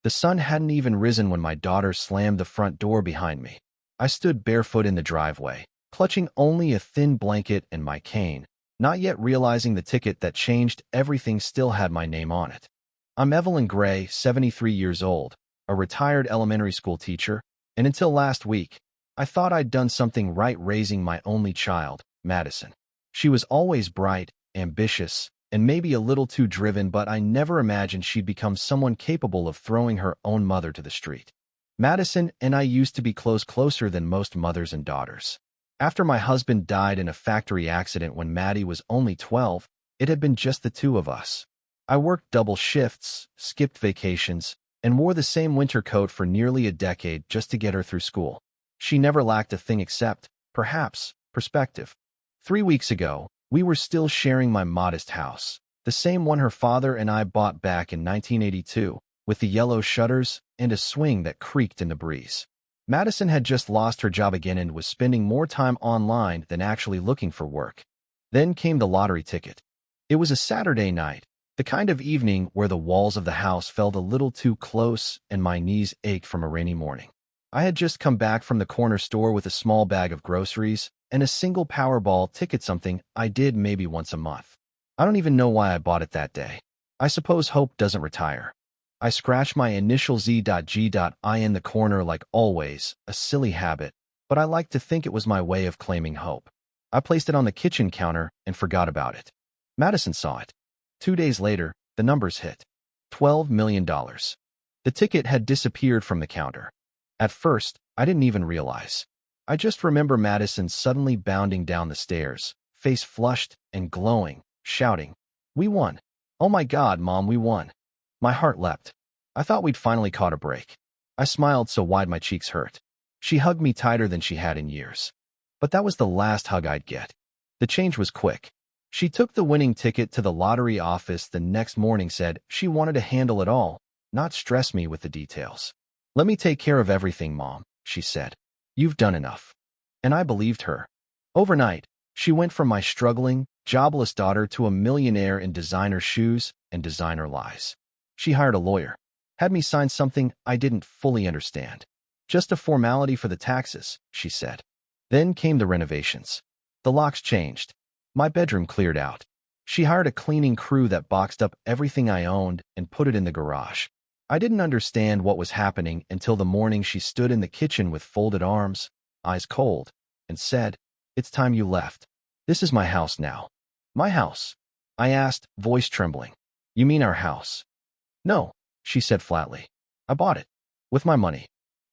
The sun hadn't even risen when my daughter slammed the front door behind me. I stood barefoot in the driveway, clutching only a thin blanket and my cane, not yet realizing the ticket that changed everything still had my name on it. I'm Evelyn Gray, 73 years old, a retired elementary school teacher, and until last week, I thought I'd done something right raising my only child, Madison. She was always bright, ambitious, and maybe a little too driven, but I never imagined she'd become someone capable of throwing her own mother to the street. Madison and I used to be closer than most mothers and daughters. After my husband died in a factory accident when Maddie was only 12, it had been just the two of us. I worked double shifts, skipped vacations, and wore the same winter coat for nearly a decade just to get her through school. She never lacked a thing except, perhaps, perspective. 3 weeks ago, we were still sharing my modest house, the same one her father and I bought back in 1982, with the yellow shutters and a swing that creaked in the breeze. Madison had just lost her job again and was spending more time online than actually looking for work. Then came the lottery ticket. It was a Saturday night, the kind of evening where the walls of the house felt a little too close and my knees ached from a rainy morning. I had just come back from the corner store with a small bag of groceries and a single Powerball ticket, something I did maybe once a month. I don't even know why I bought it that day. I suppose hope doesn't retire. I scratched my initial Z.G.I in the corner like always, a silly habit, but I like to think it was my way of claiming hope. I placed it on the kitchen counter and forgot about it. Madison saw it. 2 days later, the numbers hit. $12 million. The ticket had disappeared from the counter. At first, I didn't even realize. I just remember Madison suddenly bounding down the stairs, face flushed and glowing, shouting, "We won! Oh my God, Mom, we won!" My heart leapt. I thought we'd finally caught a break. I smiled so wide my cheeks hurt. She hugged me tighter than she had in years. But that was the last hug I'd get. The change was quick. She took the winning ticket to the lottery office the next morning, said she wanted to handle it all, not stress me with the details. "Let me take care of everything, Mom," she said. "You've done enough." And I believed her. Overnight, she went from my struggling, jobless daughter to a millionaire in designer shoes and designer lies. She hired a lawyer, had me sign something I didn't fully understand. "Just a formality for the taxes," she said. Then came the renovations. The locks changed. My bedroom cleared out. She hired a cleaning crew that boxed up everything I owned and put it in the garage. I didn't understand what was happening until the morning she stood in the kitchen with folded arms, eyes cold, and said, "It's time you left. This is my house now." "My house?" I asked, voice trembling. "You mean our house?" "No," she said flatly. "I bought it. With my money."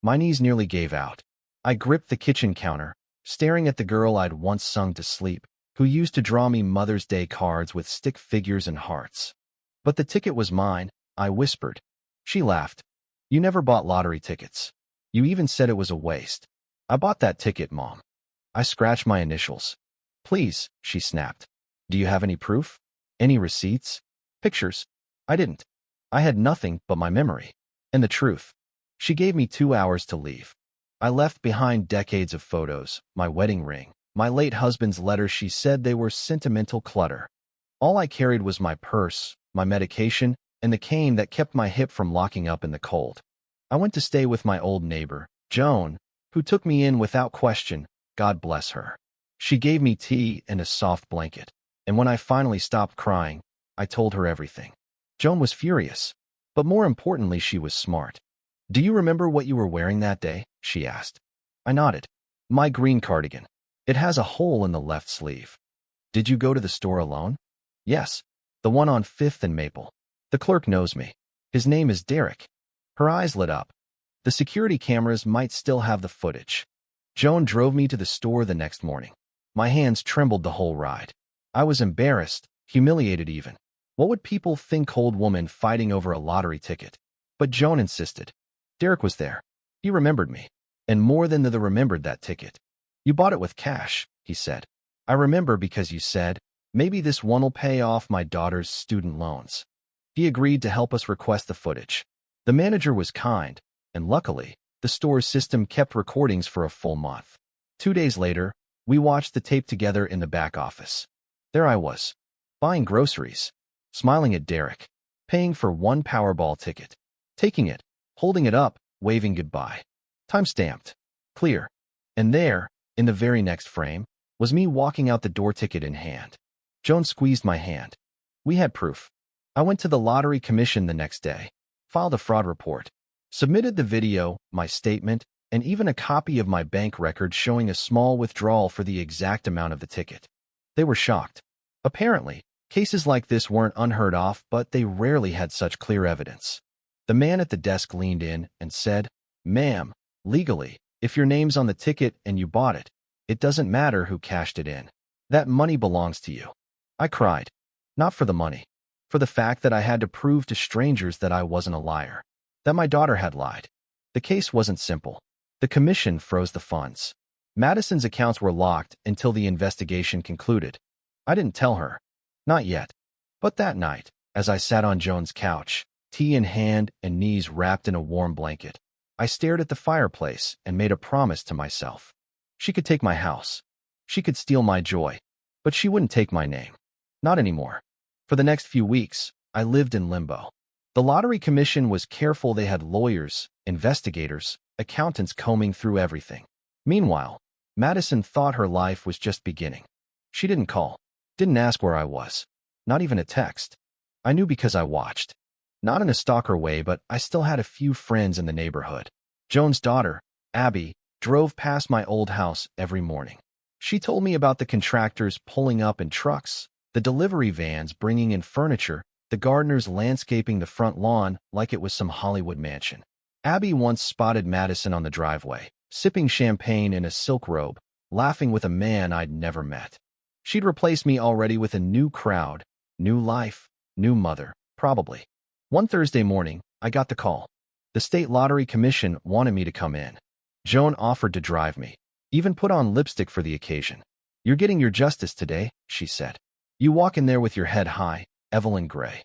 My knees nearly gave out. I gripped the kitchen counter, staring at the girl I'd once sung to sleep, who used to draw me Mother's Day cards with stick figures and hearts. "But the ticket was mine," I whispered. She laughed. "You never bought lottery tickets. You even said it was a waste." "I bought that ticket, Mom." I scratched my initials. "Please," she snapped. "Do you have any proof? Any receipts? Pictures?" I didn't. I had nothing but my memory. And the truth. She gave me 2 hours to leave. I left behind decades of photos, my wedding ring, my late husband's letters. She said they were sentimental clutter. All I carried was my purse, my medication, and the cane that kept my hip from locking up in the cold. I went to stay with my old neighbor, Joan, who took me in without question, God bless her. She gave me tea and a soft blanket, and when I finally stopped crying, I told her everything. Joan was furious, but more importantly, she was smart. "Do you remember what you were wearing that day?" she asked. I nodded. "My green cardigan. It has a hole in the left sleeve." "Did you go to the store alone?" "Yes, the one on 5th and Maple. The clerk knows me. His name is Derek." Her eyes lit up. "The security cameras might still have the footage." Joan drove me to the store the next morning. My hands trembled the whole ride. I was embarrassed, humiliated even. What would people think, old woman fighting over a lottery ticket? But Joan insisted. Derek was there. He remembered me. And more than the remembered that ticket. "You bought it with cash," he said. "I remember because you said, maybe this one'll pay off my daughter's student loans." He agreed to help us request the footage. The manager was kind, and luckily, the store's system kept recordings for a full month. 2 days later, we watched the tape together in the back office. There I was, buying groceries, smiling at Derek, paying for one Powerball ticket, taking it, holding it up, waving goodbye. Time-stamped. Clear. And there, in the very next frame, was me walking out the door, ticket in hand. Joan squeezed my hand. We had proof. I went to the Lottery Commission the next day, filed a fraud report, submitted the video, my statement, and even a copy of my bank record showing a small withdrawal for the exact amount of the ticket. They were shocked. Apparently, cases like this weren't unheard of, but they rarely had such clear evidence. The man at the desk leaned in and said, "Ma'am, legally, if your name's on the ticket and you bought it, it doesn't matter who cashed it in. That money belongs to you." I cried. Not for the money. For the fact that I had to prove to strangers that I wasn't a liar. That my daughter had lied. The case wasn't simple. The commission froze the funds. Madison's accounts were locked until the investigation concluded. I didn't tell her. Not yet. But that night, as I sat on Joan's couch, tea in hand and knees wrapped in a warm blanket, I stared at the fireplace and made a promise to myself. She could take my house. She could steal my joy. But she wouldn't take my name. Not anymore. For the next few weeks, I lived in limbo. The Lottery Commission was careful. They had lawyers, investigators, accountants combing through everything. Meanwhile, Madison thought her life was just beginning. She didn't call. Didn't ask where I was. Not even a text. I knew because I watched. Not in a stalker way, but I still had a few friends in the neighborhood. Joan's daughter, Abby, drove past my old house every morning. She told me about the contractors pulling up in trucks, the delivery vans bringing in furniture, the gardeners landscaping the front lawn like it was some Hollywood mansion. Abby once spotted Madison on the driveway, sipping champagne in a silk robe, laughing with a man I'd never met. She'd replaced me already with a new crowd, new life, new mother, probably. One Thursday morning, I got the call. The State Lottery Commission wanted me to come in. Joan offered to drive me, even put on lipstick for the occasion. "You're getting your justice today," she said. "You walk in there with your head high, Evelyn Gray."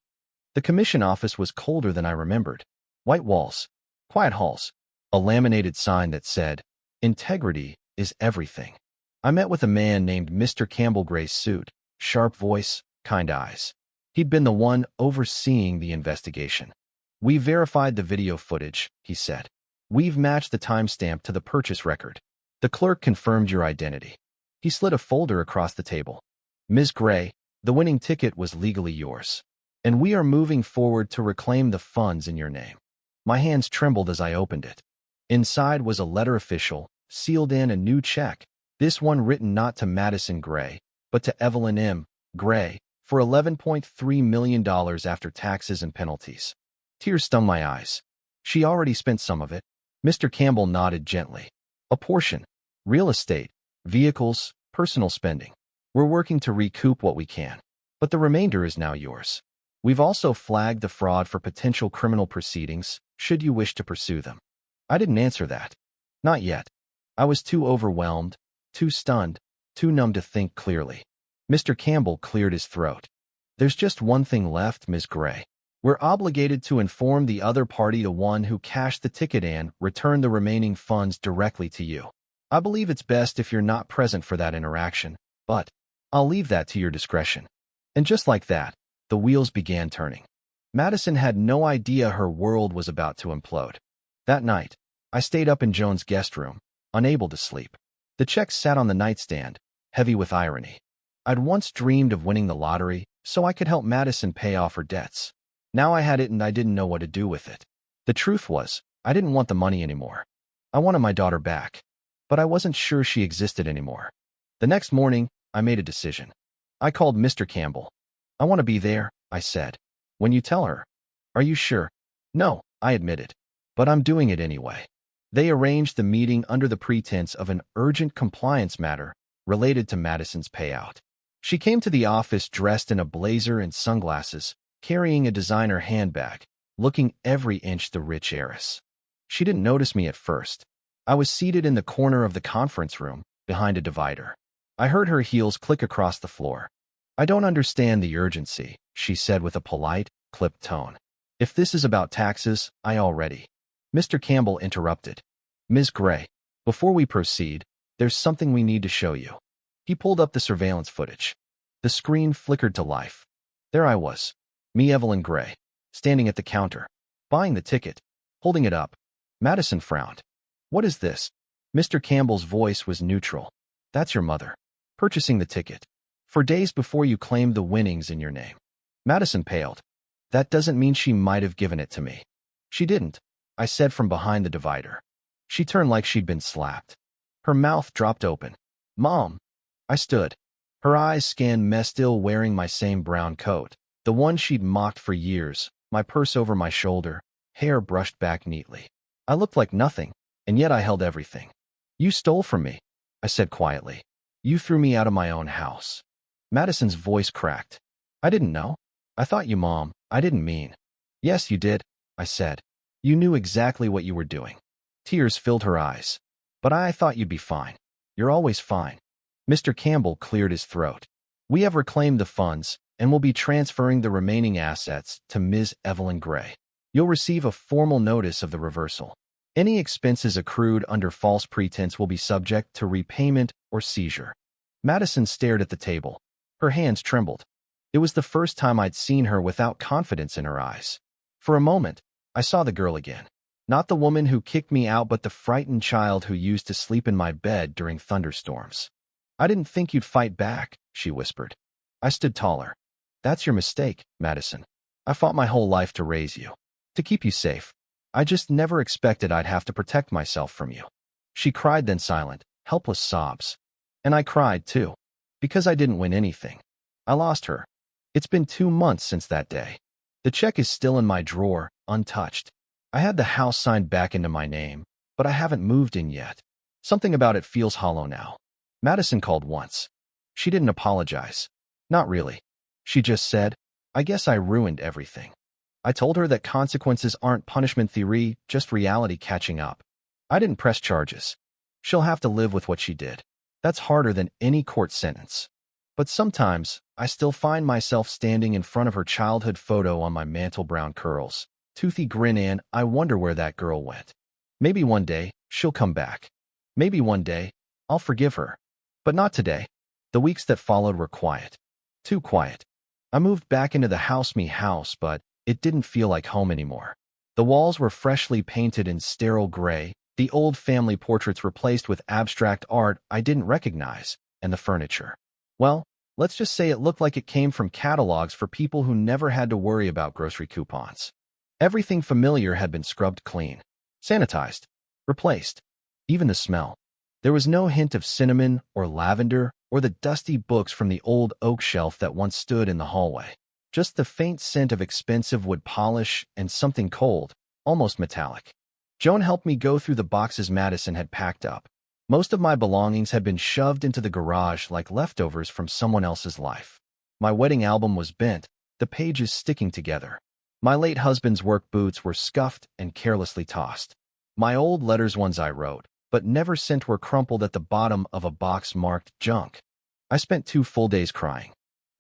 The commission office was colder than I remembered. White walls, quiet halls, a laminated sign that said, "Integrity is everything." I met with a man named Mr. Campbell. Gray suit, sharp voice, kind eyes. He'd been the one overseeing the investigation. "We verified the video footage," he said. "We've matched the timestamp to the purchase record. The clerk confirmed your identity." He slid a folder across the table. "Ms. Gray, the winning ticket was legally yours, and we are moving forward to reclaim the funds in your name." My hands trembled as I opened it. Inside was a letter, official, sealed in, a new check, this one written not to Madison Gray, but to Evelyn M. Gray, for $11.3 million after taxes and penalties. Tears stung my eyes. She already spent some of it. Mr. Campbell nodded gently. "A portion. Real estate, vehicles, personal spending. We're working to recoup what we can, but the remainder is now yours. We've also flagged the fraud for potential criminal proceedings, should you wish to pursue them." I didn't answer that. Not yet. I was too overwhelmed, too stunned, too numb to think clearly. Mr. Campbell cleared his throat. "There's just one thing left, Ms. Gray. We're obligated to inform the other party, the one who cashed the ticket, and return the remaining funds directly to you. I believe it's best if you're not present for that interaction, but I'll leave that to your discretion." And just like that, the wheels began turning. Madison had no idea her world was about to implode. That night, I stayed up in Joan's guest room, unable to sleep. The check sat on the nightstand, heavy with irony. I'd once dreamed of winning the lottery so I could help Madison pay off her debts. Now I had it and I didn't know what to do with it. The truth was, I didn't want the money anymore. I wanted my daughter back, but I wasn't sure she existed anymore. The next morning, I made a decision. I called Mr. Campbell. "I want to be there," I said. "When you tell her." "Are you sure?" "No," I admitted. "But I'm doing it anyway." They arranged the meeting under the pretense of an urgent compliance matter related to Madison's payout. She came to the office dressed in a blazer and sunglasses, carrying a designer handbag, looking every inch the rich heiress. She didn't notice me at first. I was seated in the corner of the conference room, behind a divider. I heard her heels click across the floor. "I don't understand the urgency," she said with a polite, clipped tone. "If this is about taxes, I already—" Mr. Campbell interrupted. "Ms. Gray, before we proceed, there's something we need to show you." He pulled up the surveillance footage. The screen flickered to life. There I was, me, Evelyn Gray, standing at the counter, buying the ticket. holding it up. Madison frowned. What is this? Mr. Campbell's voice was neutral. That's your mother. Purchasing the ticket. For days before you claimed the winnings in your name. Madison paled. That doesn't mean she might have given it to me. She didn't, I said from behind the divider. She turned like she'd been slapped. Her mouth dropped open. Mom. I stood. Her eyes scanned me, still wearing my same brown coat, the one she'd mocked for years, my purse over my shoulder, hair brushed back neatly. I looked like nothing, and yet I held everything. You stole from me, I said quietly. You threw me out of my own house. Madison's voice cracked. I didn't know. I thought you, Mom. I didn't mean. Yes, you did, I said. You knew exactly what you were doing. Tears filled her eyes. But I thought you'd be fine. You're always fine. Mr. Campbell cleared his throat. We have reclaimed the funds and will be transferring the remaining assets to Ms. Evelyn Gray. You'll receive a formal notice of the reversal. Any expenses accrued under false pretense will be subject to repayment or seizure. Madison stared at the table. Her hands trembled. It was the first time I'd seen her without confidence in her eyes. For a moment, I saw the girl again. Not the woman who kicked me out, but the frightened child who used to sleep in my bed during thunderstorms. I didn't think you'd fight back, she whispered. I stood taller. That's your mistake, Madison. I fought my whole life to raise you, to keep you safe. I just never expected I'd have to protect myself from you. She cried, then silent, helpless sobs. And I cried too, because I didn't win anything. I lost her. It's been 2 months since that day. The check is still in my drawer, untouched. I had the house signed back into my name, but I haven't moved in yet. Something about it feels hollow now. Madison called once. She didn't apologize. Not really. She just said, I guess I ruined everything. I told her that consequences aren't punishment theory, just reality catching up. I didn't press charges. She'll have to live with what she did. That's harder than any court sentence. But sometimes, I still find myself standing in front of her childhood photo on my mantle, brown curls, toothy grin, and I wonder where that girl went. Maybe one day, she'll come back. Maybe one day, I'll forgive her. But not today. The weeks that followed were quiet. Too quiet. I moved back into the house, but it didn't feel like home anymore. The walls were freshly painted in sterile gray, the old family portraits replaced with abstract art I didn't recognize, and the furniture. Well, let's just say it looked like it came from catalogs for people who never had to worry about grocery coupons. Everything familiar had been scrubbed clean, sanitized, replaced. Even the smell. There was no hint of cinnamon or lavender or the dusty books from the old oak shelf that once stood in the hallway. Just the faint scent of expensive wood polish and something cold, almost metallic. Joan helped me go through the boxes Madison had packed up. Most of my belongings had been shoved into the garage like leftovers from someone else's life. My wedding album was bent, the pages sticking together. My late husband's work boots were scuffed and carelessly tossed. My old letters, ones I wrote, but never sent, were crumpled at the bottom of a box marked junk. I spent 2 full days crying.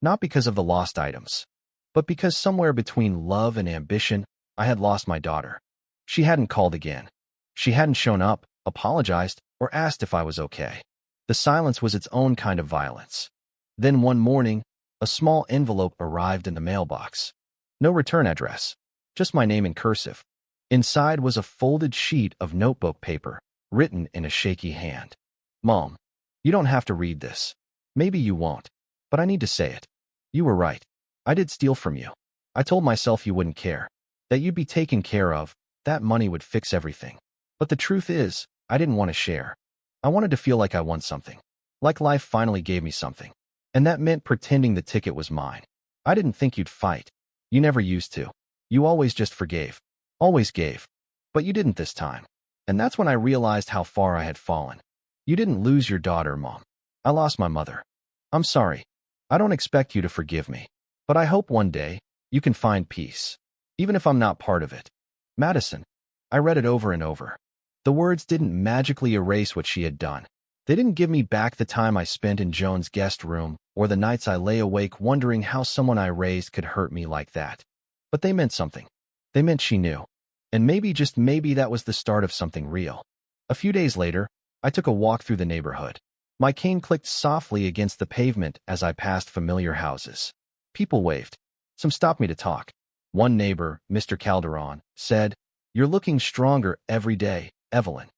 Not because of the lost items, but because somewhere between love and ambition, I had lost my daughter. She hadn't called again. She hadn't shown up, apologized, or asked if I was okay. The silence was its own kind of violence. Then one morning, a small envelope arrived in the mailbox. No return address, just my name in cursive. Inside was a folded sheet of notebook paper, written in a shaky hand. Mom, you don't have to read this. Maybe you won't, but I need to say it. You were right. I did steal from you. I told myself you wouldn't care, that you'd be taken care of, that money would fix everything. But the truth is, I didn't want to share. I wanted to feel like I won something, like life finally gave me something. And that meant pretending the ticket was mine. I didn't think you'd fight. You never used to. You always just forgave. Always gave. But you didn't this time. And that's when I realized how far I had fallen. You didn't lose your daughter, Mom. I lost my mother. I'm sorry. I don't expect you to forgive me. But I hope one day, you can find peace. Even if I'm not part of it. Madison. I read it over and over. The words didn't magically erase what she had done. They didn't give me back the time I spent in Joan's guest room, or the nights I lay awake wondering how someone I raised could hurt me like that. But they meant something. They meant she knew. And maybe, just maybe, that was the start of something real. A few days later, I took a walk through the neighborhood. My cane clicked softly against the pavement as I passed familiar houses. People waved. Some stopped me to talk. One neighbor, Mr. Calderon, said, You're looking stronger every day, Evelyn.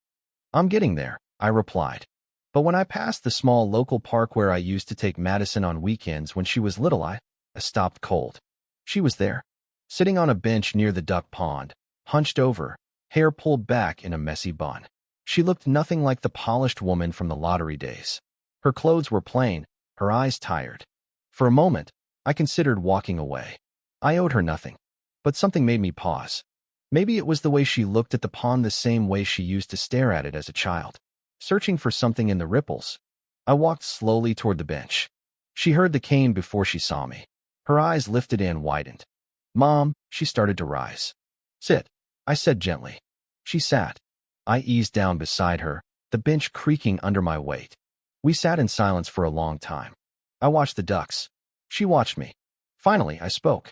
I'm getting there, I replied. But when I passed the small local park where I used to take Madison on weekends when she was little, I stopped cold. She was there, sitting on a bench near the duck pond, hunched over, hair pulled back in a messy bun. She looked nothing like the polished woman from the lottery days. Her clothes were plain, her eyes tired. For a moment, I considered walking away. I owed her nothing, but something made me pause. Maybe it was the way she looked at the pond, the same way she used to stare at it as a child, searching for something in the ripples. I walked slowly toward the bench. She heard the cane before she saw me. Her eyes lifted and widened. Mom, she started to rise. Sit, I said gently. She sat. I eased down beside her, the bench creaking under my weight. We sat in silence for a long time. I watched the ducks. She watched me. Finally, I spoke.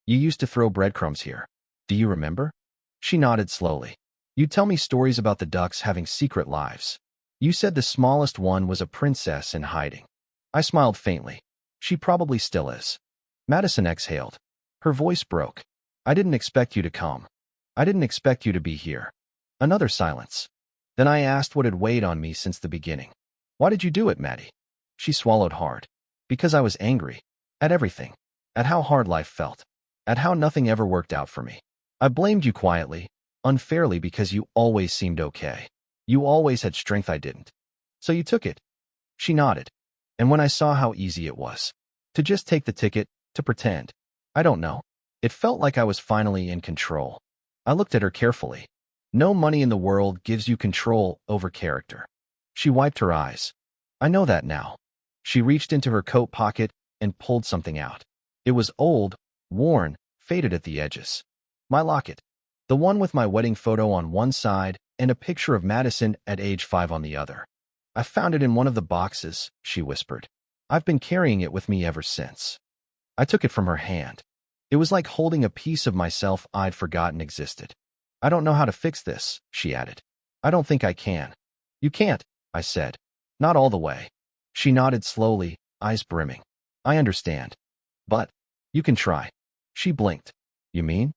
You used to throw breadcrumbs here. Do you remember? She nodded slowly. You tell me stories about the ducks having secret lives. You said the smallest one was a princess in hiding. I smiled faintly. She probably still is. Madison exhaled. Her voice broke. I didn't expect you to come. I didn't expect you to be here. Another silence. Then I asked what had weighed on me since the beginning. Why did you do it, Maddie? She swallowed hard. Because I was angry. At everything. At how hard life felt. At how nothing ever worked out for me. I blamed you quietly, unfairly, because you always seemed okay. You always had strength I didn't. So you took it. She nodded. And when I saw how easy it was to just take the ticket, to pretend, I don't know. It felt like I was finally in control. I looked at her carefully. No money in the world gives you control over character. She wiped her eyes. I know that now. She reached into her coat pocket and pulled something out. It was old, worn, faded at the edges. My locket. The one with my wedding photo on one side and a picture of Madison at age 5 on the other. I found it in one of the boxes, she whispered. I've been carrying it with me ever since. I took it from her hand. It was like holding a piece of myself I'd forgotten existed. I don't know how to fix this, she added. I don't think I can. You can't, I said. Not all the way. She nodded slowly, eyes brimming. I understand. But you can try. She blinked. You mean?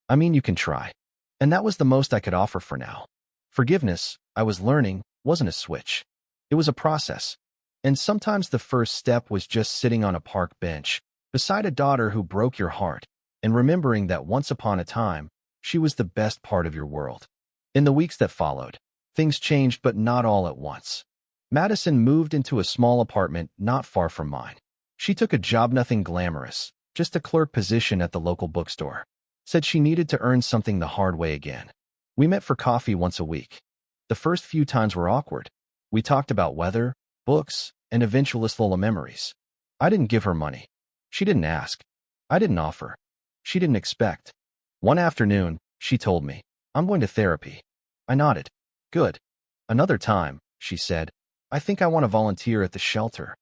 I mean you can try. And that was the most I could offer for now. Forgiveness, I was learning, wasn't a switch. It was a process. And sometimes the first step was just sitting on a park bench, beside a daughter who broke your heart, and remembering that once upon a time, she was the best part of your world. In the weeks that followed, things changed, but not all at once. Madison moved into a small apartment not far from mine. She took a job, nothing glamorous, just a clerk position at the local bookstore. Said she needed to earn something the hard way again. We met for coffee once a week. The first few times were awkward. We talked about weather, books, and eventually full of memories. I didn't give her money. She didn't ask. I didn't offer. She didn't expect. One afternoon, she told me, I'm going to therapy. I nodded. Good. Another time, she said, I think I want to volunteer at the shelter.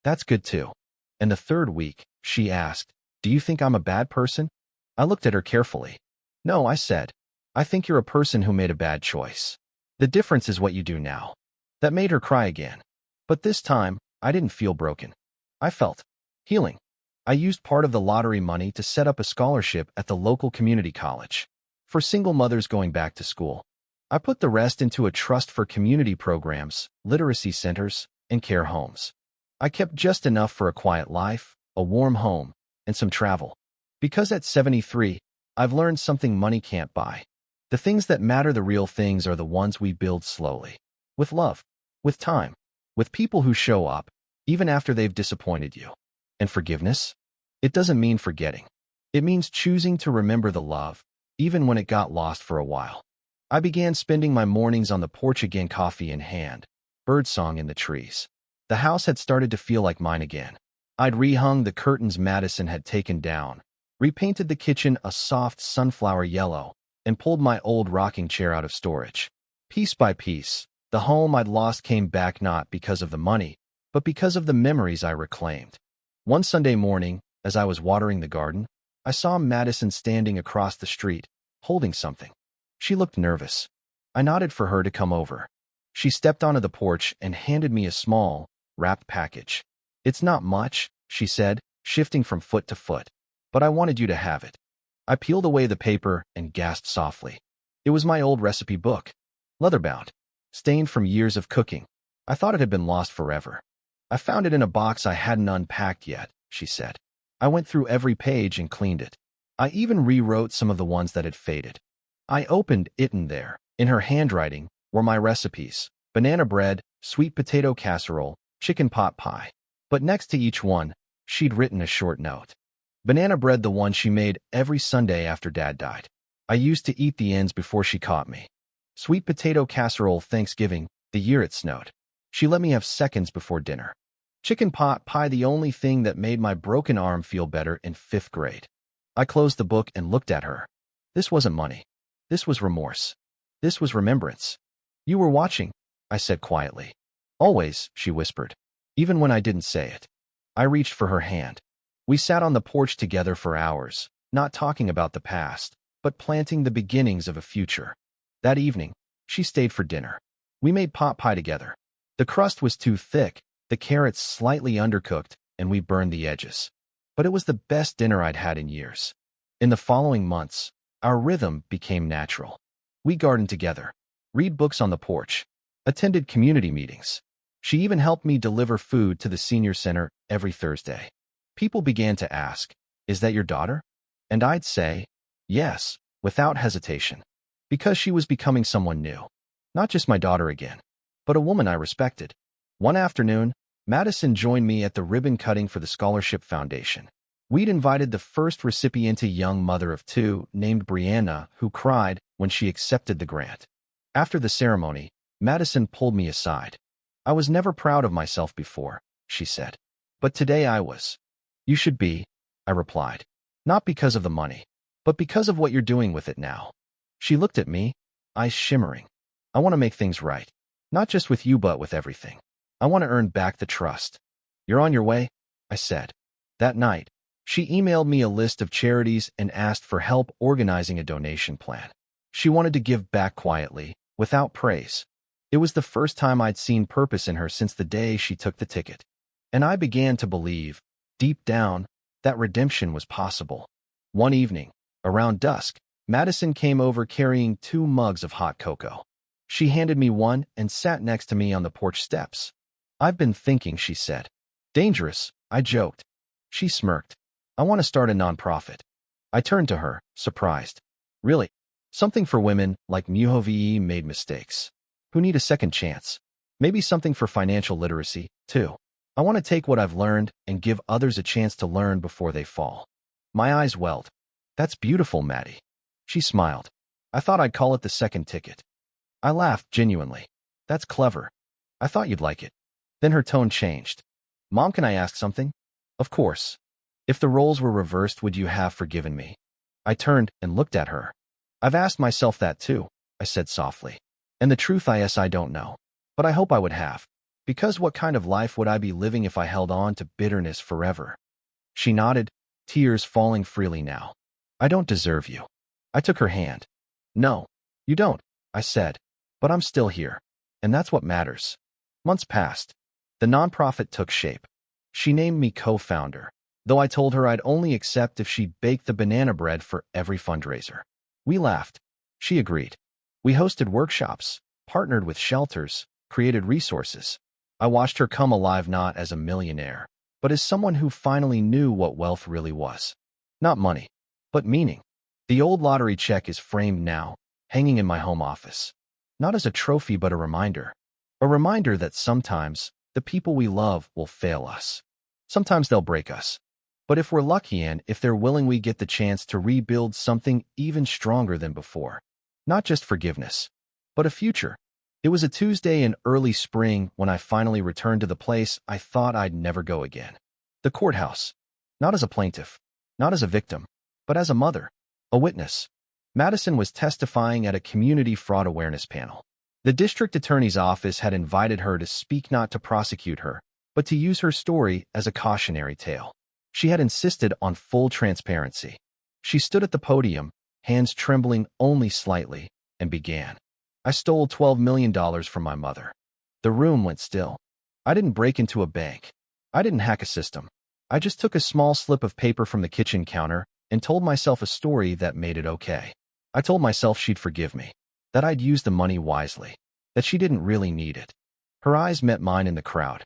That's good too. And the third week, she asked, do you think I'm a bad person? I looked at her carefully. No, I said. I think you're a person who made a bad choice. The difference is what you do now. That made her cry again. But this time, I didn't feel broken. I felt healing. I used part of the lottery money to set up a scholarship at the local community college for single mothers going back to school. I put the rest into a trust for community programs, literacy centers, and care homes. I kept just enough for a quiet life, a warm home, and some travel. Because at 73, I've learned something money can't buy. The things that matter, the real things, are the ones we build slowly. With love. With time. With people who show up, even after they've disappointed you. And forgiveness? It doesn't mean forgetting. It means choosing to remember the love, even when it got lost for a while. I began spending my mornings on the porch again, coffee in hand, birdsong in the trees. The house had started to feel like mine again. I'd rehung the curtains Madison had taken down, repainted the kitchen a soft sunflower yellow, and pulled my old rocking chair out of storage. Piece by piece, the home I'd lost came back, not because of the money, but because of the memories I reclaimed. One Sunday morning, as I was watering the garden, I saw Madison standing across the street, holding something. She looked nervous. I nodded for her to come over. She stepped onto the porch and handed me a small, wrapped package. It's not much, she said, shifting from foot to foot, but I wanted you to have it. I peeled away the paper and gasped softly. It was my old recipe book, leather-bound, stained from years of cooking. I thought it had been lost forever. I found it in a box I hadn't unpacked yet, she said. I went through every page and cleaned it. I even rewrote some of the ones that had faded. I opened it, and there, in her handwriting, were my recipes: banana bread, sweet potato casserole, chicken pot pie. But next to each one, she'd written a short note. Banana bread, the one she made every Sunday after Dad died. I used to eat the ends before she caught me. Sweet potato casserole, Thanksgiving, the year it snowed. She let me have seconds before dinner. Chicken pot pie, the only thing that made my broken arm feel better in 5th grade. I closed the book and looked at her. This wasn't money. This was remorse. This was remembrance. You were watching, I said quietly. Always, she whispered, even when I didn't say it. I reached for her hand. We sat on the porch together for hours, not talking about the past, but planting the beginnings of a future. That evening, she stayed for dinner. We made pot pie together. The crust was too thick, the carrots slightly undercooked, and we burned the edges. But it was the best dinner I'd had in years. In the following months, our rhythm became natural. We gardened together, read books on the porch, attended community meetings. She even helped me deliver food to the senior center every Thursday. People began to ask, "Is that your daughter?" And I'd say, yes, without hesitation, because she was becoming someone new. Not just my daughter again, but a woman I respected. One afternoon, Madison joined me at the ribbon cutting for the Scholarship Foundation. We'd invited the first recipient, a young mother of 2 named Brianna, who cried when she accepted the grant. After the ceremony, Madison pulled me aside. "I was never proud of myself before," she said. "But today I was." "You should be," I replied. "Not because of the money, but because of what you're doing with it now." She looked at me, eyes shimmering. "I want to make things right. Not just with you, but with everything. I want to earn back the trust." "You're on your way," I said. That night, she emailed me a list of charities and asked for help organizing a donation plan. She wanted to give back quietly, without praise. It was the first time I'd seen purpose in her since the day she took the ticket. And I began to believe, deep down, that redemption was possible. One evening, around dusk, Madison came over carrying 2 mugs of hot cocoa. She handed me one and sat next to me on the porch steps. "I've been thinking," she said. "Dangerous," I joked. She smirked. "I want to start a nonprofit." I turned to her, surprised. "Really? Something for women like Muhovi made mistakes, who need a second chance. Maybe something for financial literacy, too. I want to take what I've learned and give others a chance to learn before they fall." My eyes welled. "That's beautiful, Maddie." She smiled. "I thought I'd call it the second ticket." I laughed genuinely. "That's clever. I thought you'd like it." Then her tone changed. "Mom, can I ask something?" "Of course. If the roles were reversed, would you have forgiven me?" I turned and looked at her. "I've asked myself that too," I said softly. "And the truth is I don't know. But I hope I would have. Because what kind of life would I be living if I held on to bitterness forever?" She nodded, tears falling freely now. "I don't deserve you." I took her hand. "No, you don't," I said. "But I'm still here. And that's what matters." Months passed. The nonprofit took shape. She named me co-founder, though I told her I'd only accept if she baked the banana bread for every fundraiser. We laughed. She agreed. We hosted workshops, partnered with shelters, created resources. I watched her come alive, not as a millionaire, but as someone who finally knew what wealth really was. Not money, but meaning. The old lottery check is framed now, hanging in my home office. Not as a trophy, but a reminder. A reminder that sometimes the people we love will fail us. Sometimes they'll break us. But if we're lucky and if they're willing, we get the chance to rebuild something even stronger than before. Not just forgiveness, but a future. It was a Tuesday in early spring when I finally returned to the place I thought I'd never go again. The courthouse. Not as a plaintiff, not as a victim, but as a mother, a witness. Madison was testifying at a community fraud awareness panel. The district attorney's office had invited her to speak, not to prosecute her, but to use her story as a cautionary tale. She had insisted on full transparency. She stood at the podium, hands trembling only slightly, and began. "I stole $12 million from my mother." The room went still. I didn't break into a bank. I didn't hack a system. I just took a small slip of paper from the kitchen counter and told myself a story that made it okay. I told myself she'd forgive me, that I'd use the money wisely, that she didn't really need it. Her eyes met mine in the crowd.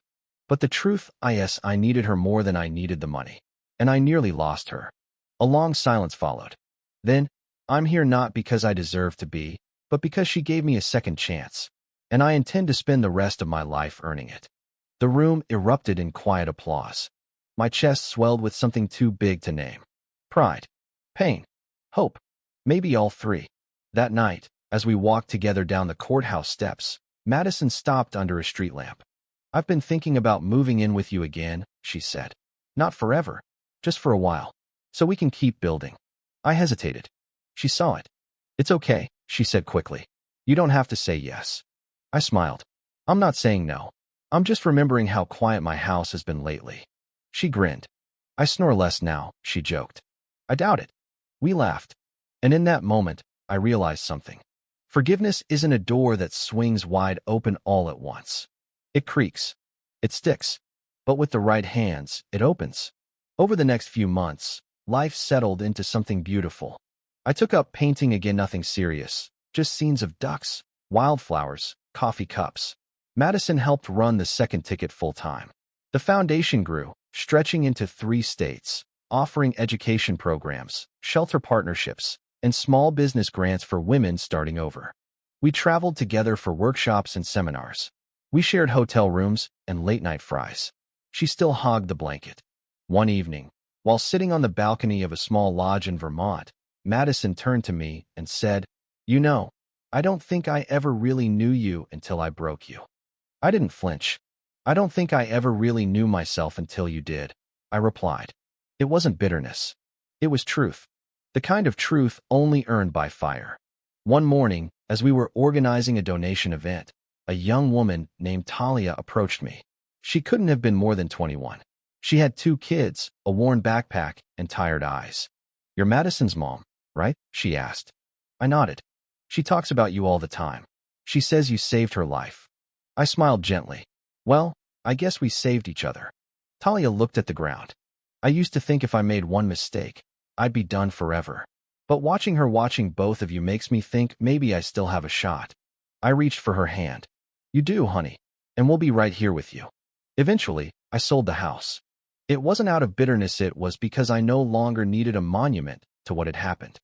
But the truth, yes, I needed her more than I needed the money. And I nearly lost her. A long silence followed. Then, I'm here not because I deserve to be, but because she gave me a second chance. And I intend to spend the rest of my life earning it. The room erupted in quiet applause. My chest swelled with something too big to name. Pride, pain, hope, maybe all three. That night, as we walked together down the courthouse steps, Madison stopped under a street lamp. I've been thinking about moving in with you again, she said. Not forever, just for a while, so we can keep building. I hesitated. She saw it. It's okay, she said quickly. You don't have to say yes. I smiled. I'm not saying no. I'm just remembering how quiet my house has been lately. She grinned. I snore less now, she joked. I doubt it. We laughed. And in that moment, I realized something. Forgiveness isn't a door that swings wide open all at once. It creaks. It sticks. But with the right hands, it opens. Over the next few months, life settled into something beautiful. I took up painting again, nothing serious, just scenes of ducks, wildflowers, coffee cups. Madison helped run the second ticket full-time. The foundation grew, stretching into 3 states, offering education programs, shelter partnerships, and small business grants for women starting over. We traveled together for workshops and seminars. We shared hotel rooms and late-night fries. She still hogged the blanket. One evening, while sitting on the balcony of a small lodge in Vermont, Madison turned to me and said, "You know, I don't think I ever really knew you until I broke you." I didn't flinch. "I don't think I ever really knew myself until you did," I replied. It wasn't bitterness. It was truth. The kind of truth only earned by fire. One morning, as we were organizing a donation event, a young woman named Talia approached me. She couldn't have been more than 21. She had 2 kids, a worn backpack, and tired eyes. "You're Madison's mom, right?" she asked. I nodded. "She talks about you all the time. She says you saved her life." I smiled gently. "Well, I guess we saved each other." Talia looked at the ground. "I used to think if I made one mistake, I'd be done forever. But watching both of you makes me think maybe I still have a shot." I reached for her hand. "You do, honey, and we'll be right here with you." Eventually, I sold the house. It wasn't out of bitterness, it was because I no longer needed a monument to what had happened.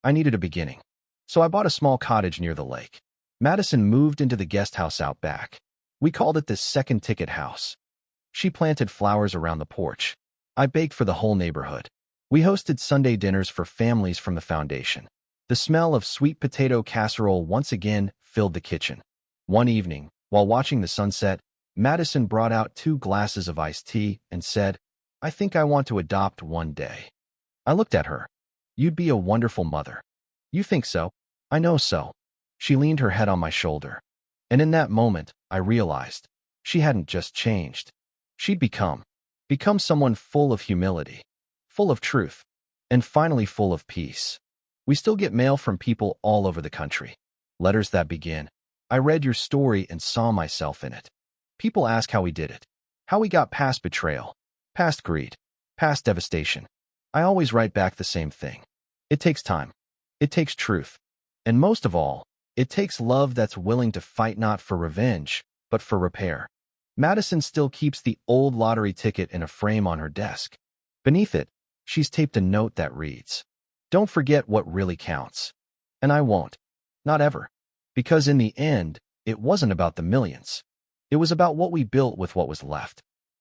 I needed a beginning. So I bought a small cottage near the lake. Madison moved into the guest house out back. We called it the second ticket house. She planted flowers around the porch. I baked for the whole neighborhood. We hosted Sunday dinners for families from the foundation. The smell of sweet potato casserole once again filled the kitchen. One evening, while watching the sunset, Madison brought out 2 glasses of iced tea and said, "I think I want to adopt one day." I looked at her. "You'd be a wonderful mother." "You think so?" "I know so." She leaned her head on my shoulder. And in that moment, I realized she hadn't just changed. She'd become someone full of humility, full of truth, and finally full of peace. We still get mail from people all over the country. Letters that begin, "I read your story and saw myself in it." People ask how we did it, how we got past betrayal, past greed, past devastation. I always write back the same thing. It takes time. It takes truth. And most of all, it takes love that's willing to fight not for revenge, but for repair. Madison still keeps the old lottery ticket in a frame on her desk. Beneath it, she's taped a note that reads, "Don't forget what really counts." And I won't. Not ever. Because in the end, it wasn't about the millions. It was about what we built with what was left.